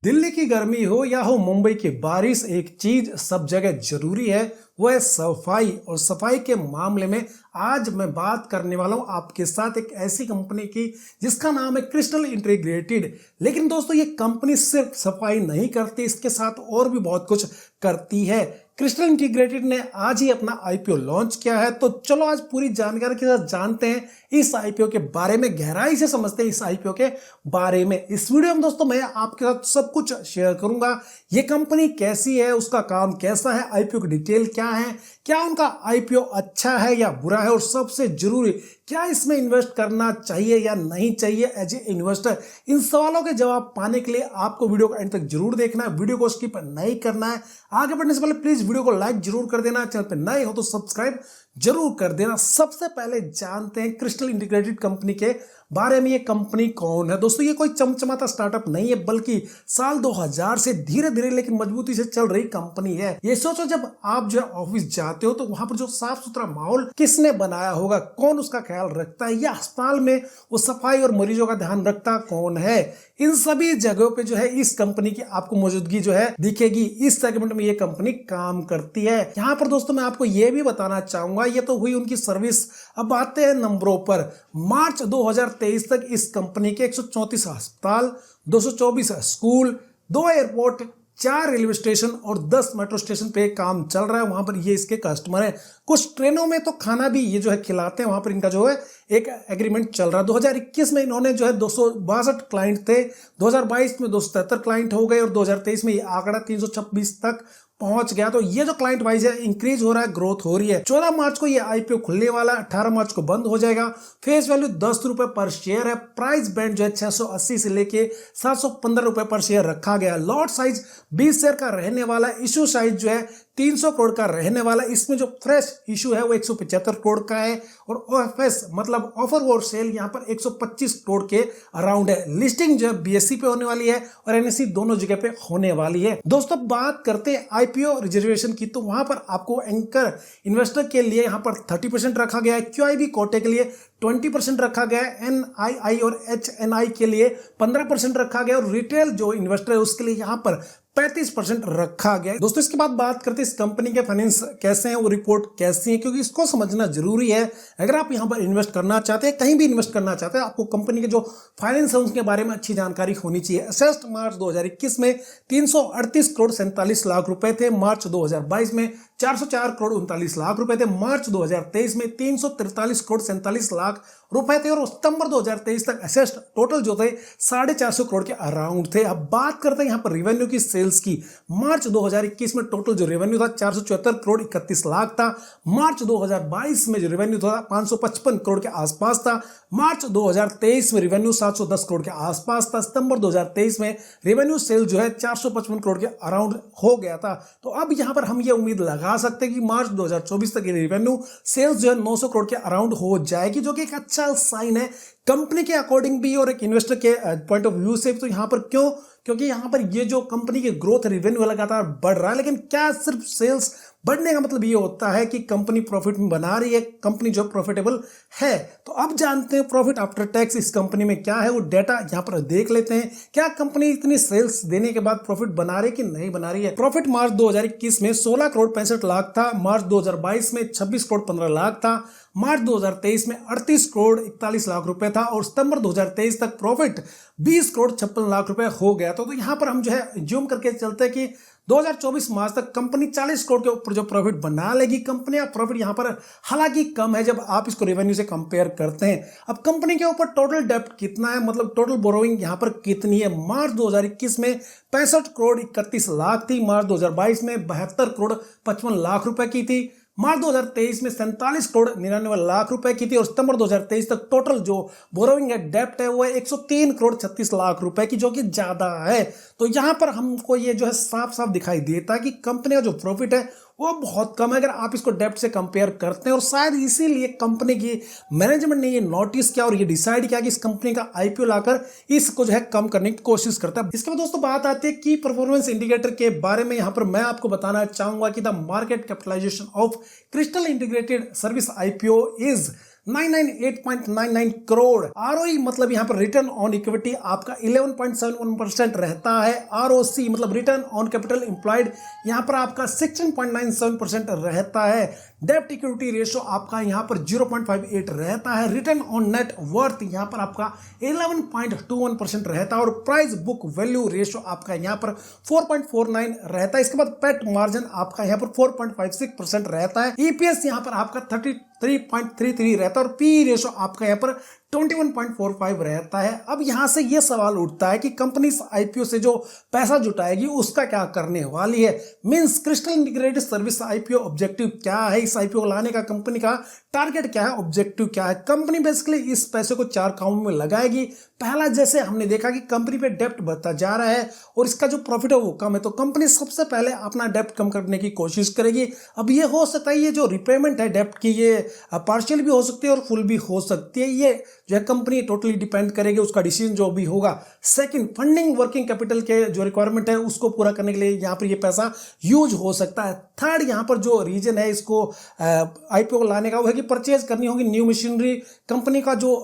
दिल्ली की गर्मी हो या हो मुंबई की बारिश, एक चीज सब जगह जरूरी है, वो है सफाई। और सफाई के मामले में आज मैं बात करने वाला हूं आपके साथ एक ऐसी कंपनी की जिसका नाम है क्रिस्टल इंटीग्रेटेड। लेकिन दोस्तों, ये कंपनी सिर्फ सफाई नहीं करती, इसके साथ और भी बहुत कुछ करती है। क्रिस्टल इंटीग्रेटेड ने आज ही अपना आईपीओ लॉन्च किया है, तो चलो आज पूरी जानकारी के साथ जानते हैं इस आईपीओ के बारे में, गहराई से समझते हैं इस आईपीओ के बारे में। इस वीडियो में दोस्तों मैं आपके साथ सब कुछ शेयर करूंगा। ये कंपनी कैसी है, उसका काम कैसा है, आईपीओ की डिटेल क्या है, क्या उनका आईपीओ अच्छा है या बुरा है, और सबसे जरूरी क्या इसमें इन्वेस्ट करना चाहिए या नहीं चाहिए एज ए इन्वेस्टर। इन सवालों के जवाब पाने के लिए आपको वीडियो को एंड तक जरूर देखना है, वीडियो को स्किप नहीं करना है। आगे बढ़ने से पहले प्लीज वीडियो को लाइक जरूर कर देना, चैनल पे नए हो तो सब्सक्राइब जरूर कर देना। सबसे पहले जानते हैं क्रिस्टल इंटीग्रेटेड कंपनी के बारे में। ये कंपनी कौन है दोस्तों? ये कोई चमचमाता स्टार्टअप नहीं है, बल्कि साल 2000 से धीरे धीरे लेकिन मजबूती से चल रही कंपनी है। ये सोचो, जब आप जो है ऑफिस जाते हो तो वहां पर जो साफ सुथरा माहौल किसने बनाया होगा, कौन उसका ख्याल रखता है, या अस्पताल में वो सफाई और मरीजों का ध्यान रखता कौन है, इन सभी जगहों पे जो है इस कंपनी की आपको मौजूदगी जो है दिखेगी। इस सेगमेंट में ये कंपनी काम करती है। यहाँ पर दोस्तों मैं आपको ये भी बताना चाहूंगा, ये तो हुई उनकी सर्विस। अब आते हैं नंबरों पर। मार्च 2023 तक इस कंपनी के 134 अस्पताल, 224 स्कूल, 2 एयरपोर्ट, 4 रेलवे स्टेशन और 10 मेट्रो स्टेशन पे काम चल रहा है। वहां पर ये इसके कस्टमर हैं। कुछ ट्रेनों में तो खाना भी ये जो है खिलाते हैं, वहां पर इनका जो है एक एग्रीमेंट चल रहा है। 2021 में इन्होंने जो है 262 क्लाइंट थे, 2022 में 273 क्लाइंट हो गए और 2023 में ये आंकड़ा 326 तक पहुंच गया। तो ये जो क्लाइंट वाइज है इंक्रीज हो रहा है, ग्रोथ हो रही है। 14 मार्च को ये आईपीओ खुलने वाला, 18 मार्च को बंद हो जाएगा। फेस वैल्यू 10 रुपए पर शेयर है। प्राइस बैंड जो है 680 से लेके 715 रुपए पर शेयर रखा गया। लॉट साइज 20 शेयर का रहने वाला। इशू साइज जो है 300 करोड़ का रहने वाला। इसमें जो फ्रेश इशू है वो 175 करोड़ का है, और ओएफएस मतलब ऑफर फॉर सेल यहाँ पर 125 करोड़ के अराउंड है। लिस्टिंग जो है बीएसई पे होने वाली है और एनएसई दोनों जगह पे होने वाली है। दोस्तों बात करते हैं आईपीओ रिजर्वेशन की, तो वहां पर आपको एंकर इन्वेस्टर के लिए यहाँ पर 30% रखा गया है, क्यूआईबी कोटे के लिए 20% रखा गया है, एनआईआई और एचएनआई के लिए 15% रखा गया, और रिटेल जो इन्वेस्टर है उसके लिए यहाँ पर 35% रखा गया। दोस्तों इसके बाद बात करते हैं इस कंपनी के फाइनेंस कैसे हैं, वो रिपोर्ट कैसी है, क्योंकि इसको समझना जरूरी है। अगर आप यहां पर इन्वेस्ट करना चाहते हैं, कहीं भी इन्वेस्ट करना चाहते हैं, आपको कंपनी के जो फाइनेंस है उसके बारे में अच्छी जानकारी होनी चाहिए। असेस्ड मार्च 2021 में 338 करोड़ 47 लाख रुपए थे। मार्च 2022 में 404 करोड़ 39 लाख रुपए थे। मार्च 2023 में 343 करोड़ 47 लाख रुपए थे, और सितंबर 2023 तक असेस्ड टोटल जो थे 450 करोड़ के अराउंड थे। अब बात करते हैं यहाँ पर रेवेन्यू की, सेल्स की। मार्च 2021 में टोटल जो रेवेन्यू था 474 करोड़ 31 लाख था। मार्च 2022 में जो रेवेन्यू था 555 करोड़ के आसपास था। मार्च 2023 में रेवेन्यू 710 करोड़ के आसपास था। सितंबर 2023 में रेवेन्यू सेल जो है 455 करोड़ के अराउंड हो गया था। तो अब यहां पर हम ये उम्मीद लगा सकते हैं कि मार्च 2024 तक ये रेवेन्यू सेल्स जो है 900 करोड़ के अराउंड हो जाएगी, जो कि एक अच्छा साइन है कंपनी के अकॉर्डिंग भी और एक इन्वेस्टर के पॉइंट ऑफ व्यू से। तो यहां पर क्यों? क्योंकि यहां पर ये जो कंपनी की ग्रोथ रेवेन्यू लगातार बढ़ रहा है। लेकिन क्या सिर्फ सेल्स बढ़ने का मतलब ये होता है कि कंपनी प्रॉफिट में बना रही है, कंपनी जो प्रॉफिटेबल है? तो अब जानते हैं प्रॉफिट आफ्टर टैक्स इस कंपनी में क्या है, वो डेटा यहां पर देख लेते हैं। क्या कंपनी इतनी सेल्स देने के बाद प्रॉफिट बना रही है कि नहीं बना रही है? प्रॉफिट मार्च 2021 में 16 करोड़ 65 लाख था। मार्च 2022 में 26 करोड़ 15 लाख था। मार्च 2023 में 38 करोड़ 41 लाख रुपए था, और सितंबर 2023 तक प्रॉफिट 20 करोड़ 56 लाख रुपए हो गया। तो यहां पर हम जो है जूम करके चलते हैं कि 2024 मार्च तक कंपनी 40 करोड़ के ऊपर जो प्रॉफिट बना लेगी। कंपनी का प्रॉफिट यहां पर हालांकि कम है जब आप इसको रेवेन्यू से कंपेयर करते हैं। अब कंपनी के ऊपर टोटल डेप्ट कितना है, मतलब टोटल बोरोइंग यहां पर कितनी है? मार्च 2021 में 65 करोड़ 31 लाख थी। मार्च 2022 में 72 करोड़ 55 लाख रुपए की थी। मार्च 2023 में 47 करोड़ 99 लाख रुपए की थी, और सितंबर 2023 तक टोटल जो बोरोइंग है, डेप्ट है, वो है 103 करोड़ 36 लाख रुपए की, जो कि ज्यादा है। तो यहां पर हमको ये जो है साफ साफ दिखाई देता है कि कंपनी का जो प्रॉफिट है वो बहुत कम है अगर आप इसको डेप्ट से कंपेयर करते हैं। और शायद इसीलिए कंपनी की मैनेजमेंट ने ये नोटिस किया और ये डिसाइड किया कि इस कंपनी का आईपीओ लाकर इसको जो है कम करने की कोशिश करता है। इसके बाद दोस्तों बात आती है की परफॉर्मेंस इंडिकेटर के बारे में। यहां पर मैं आपको बताना चाहूंगा कि the market capitalization of Crystal Integrated Service IPO is 998.99 crore. ROE मतलब यहाँ पर रिटर्न ऑन इक्विटी आपका 11.71% रहता है। आरओसी मतलब रिटर्न ऑन कैपिटल एम्प्लॉयड यहाँ पर आपका 16.97% रहता है। डेब्ट इक्विटी रेशियो आपका यहाँ पर 0.58 रहता है। रिटर्न ऑन नेट वर्थ यहाँ पर आपका 11.21% रहता है और प्राइस बुक वैल्यू रेशियो आपका यहाँ पर 4.49 रहता है। इसके बाद पेट मार्जिन आपका यहाँ पर 4.56% रहता है। ईपीएस यहाँ पर आपका 33.33 रहता है और पी रेशियो आपका यहाँ पर 21.45 रहता है। अब यहां से यह सवाल उठता है कि कंपनी इस आईपीओ से जो पैसा जुटाएगी उसका क्या करने वाली है। Means crystal Integrated Service IPO objective क्या है, इस आईपीओ लाने का कंपनी का टारगेट क्या है, ऑब्जेक्टिव क्या है। कंपनी बेसिकली इस पैसे को 4 कामों में लगाएगी। पहला, जैसे हमने देखा कि कंपनी पे डेप्ट बढ़ता जा रहा है और इसका जो प्रॉफिट है वो कम है, तो कंपनी सबसे पहले अपना डेप्ट कम करने की कोशिश करेगी। अब ये हो सकता है ये जो रिपेमेंट है डेप्ट की ये पार्शियल भी हो सकती है और फुल भी हो सकती है। ये जो है कंपनी टोटली डिपेंड करेगी, उसका डिसीजन जो भी होगा। सेकंड, फंडिंग वर्किंग कैपिटल के जो रिक्वायरमेंट है उसको पूरा करने के लिए यहाँ पर ये पैसा यूज हो सकता है। थर्ड, यहाँ पर जो रीजन है इसको आईपीओ लाने का वो है कि परचेज करनी होगी न्यू मशीनरी, कंपनी का जो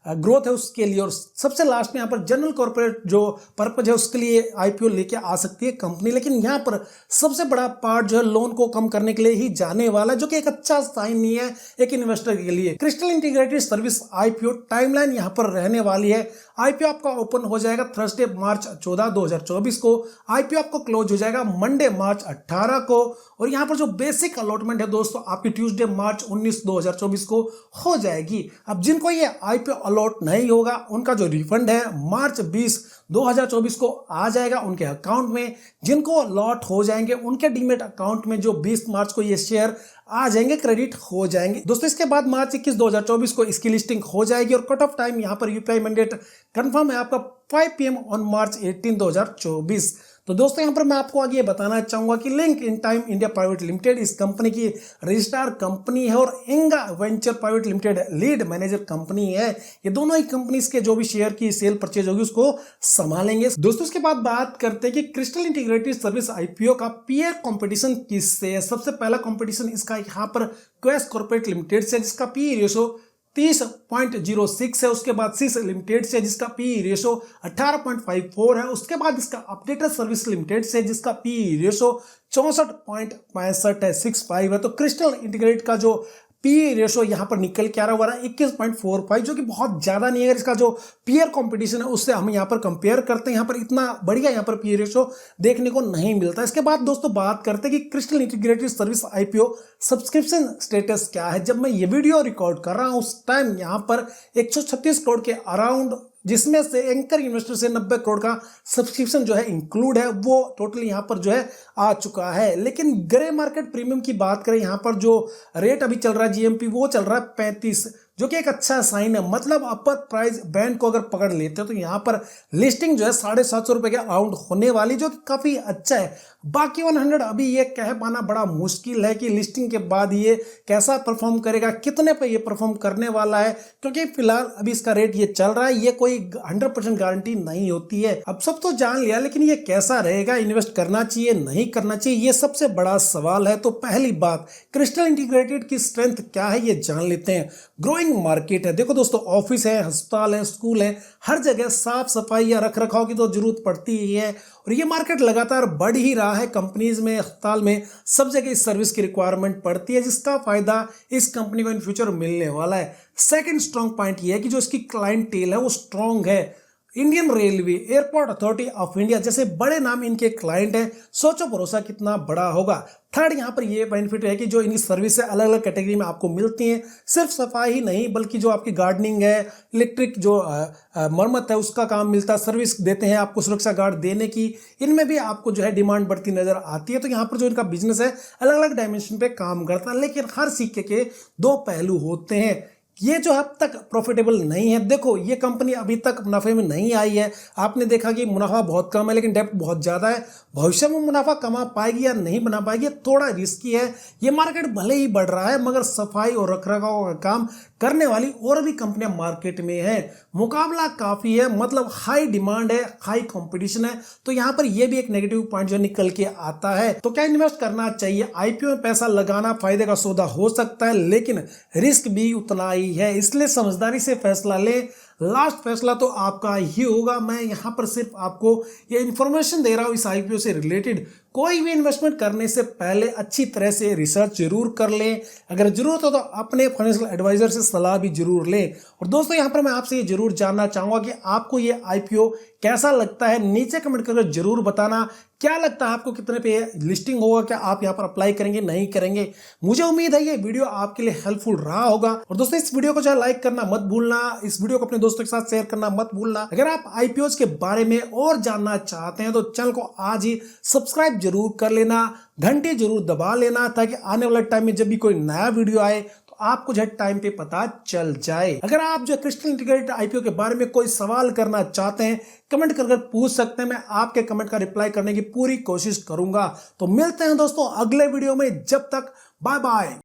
ग्रोथ है उसके लिए। और सबसे लास्ट में यहाँ पर जनरल कॉर्पोरेट जो पर्पज है उसके लिए आईपीओ लेके आ सकती है कंपनी। लेकिन यहाँ पर सबसे बड़ा पार्ट जो है लोन को कम करने के लिए ही जाने वाला है, जो कि एक अच्छा साइन नहीं है एक इन्वेस्टर के लिए। Crystal Integrated Service IPO timeline यहाँ पर रहने वाली है। आईपीओ आपका ओपन हो जाएगा थर्सडे मार्च 14, 2024 को। आईपीओ आपको क्लोज हो जाएगा मंडे मार्च 18 को। और यहाँ पर जो बेसिक अलॉटमेंट है दोस्तों आपकी ट्यूसडे मार्च 19, 2024 को हो जाएगी। अब जिनको ये आईपीओ अलॉट नहीं होगा उनका जो रिफंड है मार्च 20, 2024 को आ जाएगा उनके अकाउंट में। जिनको अलॉट हो जाएंगे उनके डीमेट अकाउंट में जो 20 मार्च को ये शेयर आ जाएंगे, क्रेडिट हो जाएंगे। दोस्तों इसके बाद मार्च 21, 2024 को इसकी लिस्टिंग हो जाएगी और कट ऑफ टाइम यहाँ पर यूपीआई मैंडेट कंफर्म है आपका 5 PM ऑन मार्च 18, 2024। तो दोस्तों यहाँ पर मैं आपको आगे बताना चाहूंगा कि link in time India private limited इस कंपनी की रजिस्ट्रार कंपनी है और Inga venture private limited lead manager company है। ये दोनों ही कंपनीज के जो भी शेयर की सेल परचेज होगी उसको संभालेंगे। दोस्तों इसके बाद बात करते हैं कि क्रिस्टल इंटीग्रेटेड सर्विस आईपीओ का पीयर कंपटीशन किससे है। सबसे पहला कंपटीशन इसका यहाँ पर क्वेस कॉर्पोरेट लिमिटेड से, जिसका पी रेशो 30.06 है। उसके बाद सिस लिमिटेड से जिसका पी रेशो 18.54 है। उसके बाद इसका अपडेटर सर्विस लिमिटेड से जिसका पी रेशो 64.65 है, 65 है। तो क्रिस्टल इंटीग्रेट का जो पी रेशो यहाँ पर निकल के आ रहा है 21.45, जो कि बहुत ज्यादा नहीं है। अगर इसका जो पीयर कंपटीशन है उससे हम यहाँ पर कंपेयर करते हैं, यहाँ पर इतना बढ़िया यहाँ पर पी रेशो देखने को नहीं मिलता। इसके बाद दोस्तों बात करते हैं कि crystal Integrated Service IPO subscription status क्या है। जब मैं ये वीडियो रिकॉर्ड कर रहा हूँ उस टाइम यहाँ पर 136 करोड़ के अराउंड, जिसमें से एंकर इन्वेस्टर से 90 करोड़ का सब्सक्रिप्शन जो है इंक्लूड है, वो टोटल यहाँ पर जो है आ चुका है। लेकिन ग्रे मार्केट प्रीमियम की बात करें, यहाँ पर जो रेट अभी चल रहा है जीएमपी वो चल रहा है 35, जो कि एक अच्छा साइन है। मतलब अपर प्राइस बैंड को अगर पकड़ लेते हो तो यहाँ पर लिस्टिंग जो है 750 रुपए के अराउंड होने वाली, जो कि काफी अच्छा है। बाकी 100 अभी ये कह पाना बड़ा मुश्किल है कि लिस्टिंग के बाद ये कैसा परफॉर्म करेगा, कितने पे ये परफॉर्म करने वाला है, क्योंकि फिलहाल अभी इसका रेट ये चल रहा है, ये कोई 100% गारंटी नहीं होती है। अब सब तो जान लिया, लेकिन ये कैसा रहेगा, इन्वेस्ट करना चाहिए नहीं करना चाहिए, ये सबसे बड़ा सवाल है। तो पहली बात, क्रिस्टल इंटीग्रेटेड की स्ट्रेंथ क्या है ये जान लेते हैं। ग्रोइंग मार्केट है। देखो दोस्तों, ऑफिस है, अस्पताल है, स्कूल है, हर जगह साफ सफाई या रख रखाव की तो जरूरत पड़ती ही है और ये मार्केट लगातार बढ़ ही रहा है। कंपनीज में, अस्पताल में, सब जगह इस सर्विस की रिक्वायरमेंट पड़ती है, जिसका फायदा इस कंपनी को इन फ्यूचर मिलने वाला है। सेकंड स्ट्रॉन्ग पॉइंट ये है कि जो इसकी क्लाइंटेल है वो स्ट्रॉन्ग है। Indian railway, airport authority of India जैसे बड़े नाम इनके क्लाइंट हैं। सोचो भरोसा कितना बड़ा होगा। थर्ड, यहाँ पर ये बेनिफिट है कि जो इनकी सर्विस है अलग अलग कैटेगरी में आपको मिलती हैं। सिर्फ सफाई ही नहीं बल्कि जो आपकी गार्डनिंग है, इलेक्ट्रिक जो मरम्मत है उसका काम मिलता है, सर्विस देते हैं आपको सुरक्षा गार्ड देने की, इनमें भी आपको जो है डिमांड बढ़ती नजर आती है। तो यहाँ पर जो इनका बिजनेस है अलग अलग डायमेंशन पे काम करता है, लेकिन हर सिक्के के दो पहलू होते हैं। ये जो अब तक प्रॉफिटेबल नहीं है। देखो, ये कंपनी अभी तक मुनाफे में नहीं आई है। आपने देखा कि मुनाफा बहुत कम है लेकिन डेप्ट बहुत ज्यादा है। भविष्य में मुनाफा कमा पाएगी या नहीं बना पाएगी, थोड़ा रिस्की है। ये मार्केट भले ही बढ़ रहा है मगर सफाई और रखरखाव का काम करने वाली और भी कंपनियां मार्केट में है। मुकाबला काफी है, मतलब हाई डिमांड है, हाई कंपटीशन है। तो यहां पर यह भी एक नेगेटिव पॉइंट जो निकल के आता है। तो क्या इन्वेस्ट करना चाहिए? आईपीओ में पैसा लगाना फायदे का सौदा हो सकता है, लेकिन रिस्क भी उतना ही है, इसलिए समझदारी से फैसला लें। लास्ट फैसला तो आपका ही होगा। मैं यहां पर सिर्फ आपको ये इंफॉर्मेशन दे रहा हूं इस आईपीओ से रिलेटेड। कोई भी इन्वेस्टमेंट करने से पहले अच्छी तरह से रिसर्च जरूर कर लें। अगर जरूरत हो तो अपने फाइनेंशियल एडवाइजर से सलाह भी जरूर लें। और दोस्तों यहां पर मैं आपसे ये जरूर जानना चाहूंगा कि आपको ये आईपीओ कैसा लगता है, नीचे कमेंट करके जरूर बताना। क्या लगता है आपको कितने पे लिस्टिंग होगा? क्या आप यहाँ पर अप्लाई करेंगे, नहीं करेंगे? मुझे उम्मीद है ये वीडियो आपके लिए हेल्पफुल रहा होगा। और दोस्तों इस वीडियो को जो है लाइक करना मत भूलना, इस वीडियो को अपने दोस्तों के साथ शेयर करना मत भूलना। अगर आप आईपीओ के बारे में और जानना चाहते हैं तो चैनल को आज ही सब्सक्राइब जरूर कर लेना, घंटी जरूर दबा लेना, ताकि आने वाले टाइम में जब भी कोई नया वीडियो आए तो आपको जो है टाइम पे पता चल जाए। अगर आप जो क्रिस्टल इंटीग्रेटेड आईपीओ के बारे में कोई सवाल करना चाहते हैं, कमेंट कर पूछ सकते हैं। मैं आपके कमेंट का रिप्लाई करने की पूरी कोशिश करूंगा। तो मिलते हैं दोस्तों अगले वीडियो में, जब तक बाय बाय।